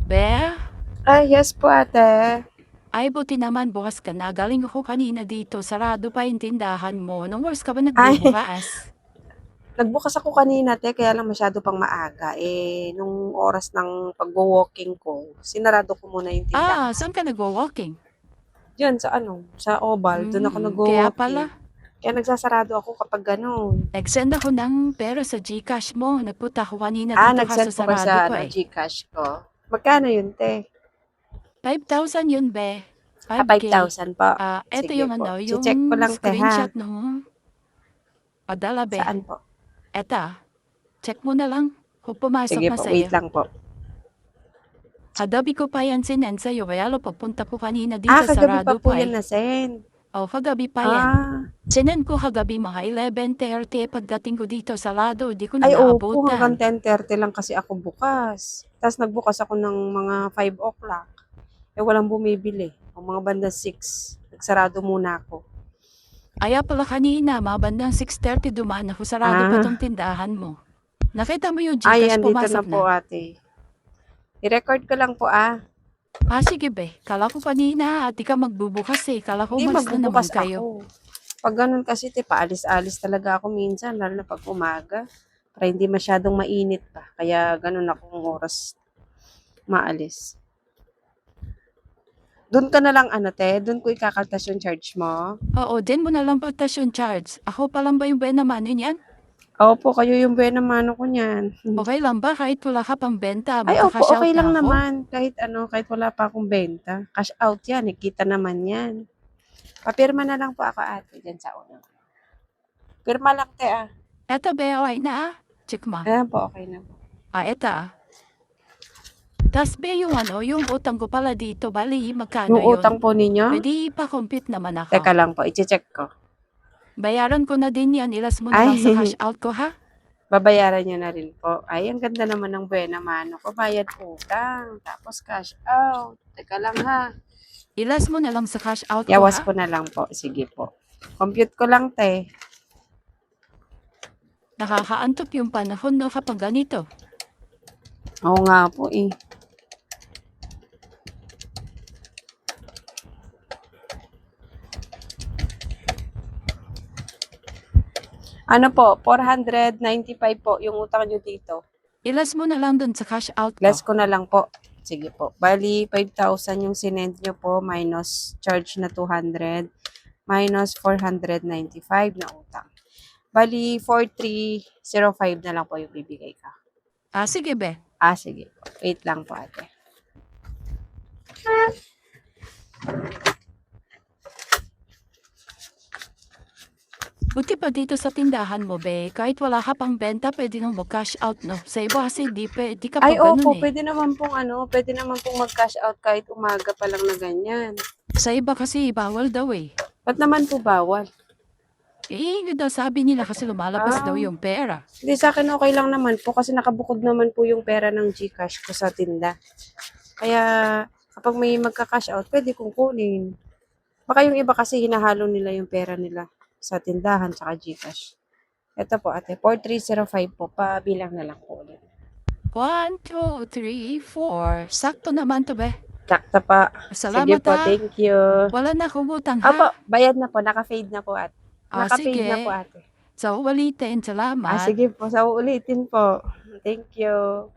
Be, Yes po ate. ay buti naman bukas ka na. Galing ako kanina dito. Sarado pa yung tindahan mo. Nung oras ka ba Ay, nagbubukas? nagbukas ako kanina te, kaya lang masyado pang maaga. Nung oras ng pagwo-walking ko, sinarado ko muna yung tindahan. Saan ka nagwo-walking? Diyan sa Oval, doon ako Kaya nagwo-walking. pala. Kaya nagsasarado ako kapag gano'n. Nag-send ako ng pera sa GCash mo. Nagpunta ako kanina dito Nag-send kaso po kayo sa sarado pa eh. GCash ko. Magkano yun te? 5,000 yun, be. 5K. 5,000 po. Eto Sige yung po. Check ko yung lang te ha. screenshot nung padala, be. Saan po? Eta, check mo na lang kung pumasok Sige na po, sa'yo. wait lang po. Kagabi ko pa yan sinend sa'yo, kaya papunta ko kanina dito, Kagabi pa sarado po pa yan eh. na-send. Kagabi pa yan. Ah, Sinend ko kagabi mga 11:30, pagdating ko dito sarado, di ko na Ay opo, hanggang naabutan. 10:30 lang kasi ako bukas. Tapos nagbukas ako ng mga 5 o'clock. Walang bumibili. O mga bandang 6, nagsarado muna ako. Kaya pala kanina, mga bandang 6:30 dumaan ako, sarado pa tong Ah, tindahan mo. Nakita mo yung Gcash, Andito na pumasok po na. ate. I-record ko lang po Sige be, kala ko kanina, di ka magbubukas eh. Kala ko Hindi umalis na naman magbubukas kayo. ako. Pag ganun kasi paalis-alis talaga ako minsan, lalo na pag umaga. Para hindi masyadong mainit pa. Kaya ganun akong oras maalis. Doon ka na lang doon ko ikakaltas yung charge mo. Oo, din mo na lang pagtas yung charge. Ako pa lang ba yung buena mano niyan? Opo, kayo yung buena mano ko niyan. Okay lang ba kahit wala ka pang benta, Ay, opo, magka-cash out okay lang na ako? naman. Kahit wala pa akong benta. Cash out yan, kita naman yan. Papirma na lang po ako ate, dyan sa una. Pirma lang te Eto be, okay na Check mo. Ayan po, okay na po. Eta. Tas be yung utang ko pala dito, bali magkano Yung yun? utang po ninyo? Pwede pa-compute naman ako. Teka lang po, i-check ko. Bayaran ko na din yan, ilas mo na lang sa cash out ko ha? Babayaran niyo na rin po. Ay, ang ganda naman ng buena mano ko. Bayad utang, tapos cash out. Teka lang ha. Ilas mo na lang sa cash out ko Yawas ha? ko na lang po. Sige po. Compute ko lang te. Nakakaantok yung panahon no kapag ganito. Oo nga po eh. Ano po, 495 po yung utang nyo dito. Ilas mo na lang dun sa cash out ko. Less ko na lang po. Sige po. Bali, 5,000 yung sinend nyo po minus charge na 200 minus 495 na utang. Bali, 4,305 na lang po yung bibigay ka. Sige be. Sige po. Wait lang po ate. Buti pa dito sa tindahan mo, be. Kahit wala ka pang benta, pwede nang mag-cash out, no? Sa iba kasi di ka pa Ay, ganun opo. eh. Pwede naman pong mag-cash out kahit umaga pa lang na ganyan. Sa iba kasi, bawal daw eh. Ba't naman po bawal? Yun daw sabi nila kasi lumalabas daw yung pera. Hindi, sa akin okay lang naman po kasi nakabukod naman po yung pera ng GCash ko sa tinda. Kaya kapag may magka-cash out, pwede kong kunin. Baka yung iba kasi hinahalo nila yung pera nila sa tindahan tsaka GCash. Ito po ate, 4,305 po. Pabilang na lang po ulit. 1, 2, 3, 4. Sakto naman to, be. Sakto pa. Sige Salamat po, ha. thank you. Wala na akong utang ha. Apo, bayad na po. Naka-fade na po ate. Naka-fade Sige. na po ate. So, ulitin. Salamat. Sige po, sa uulitin po. Thank you.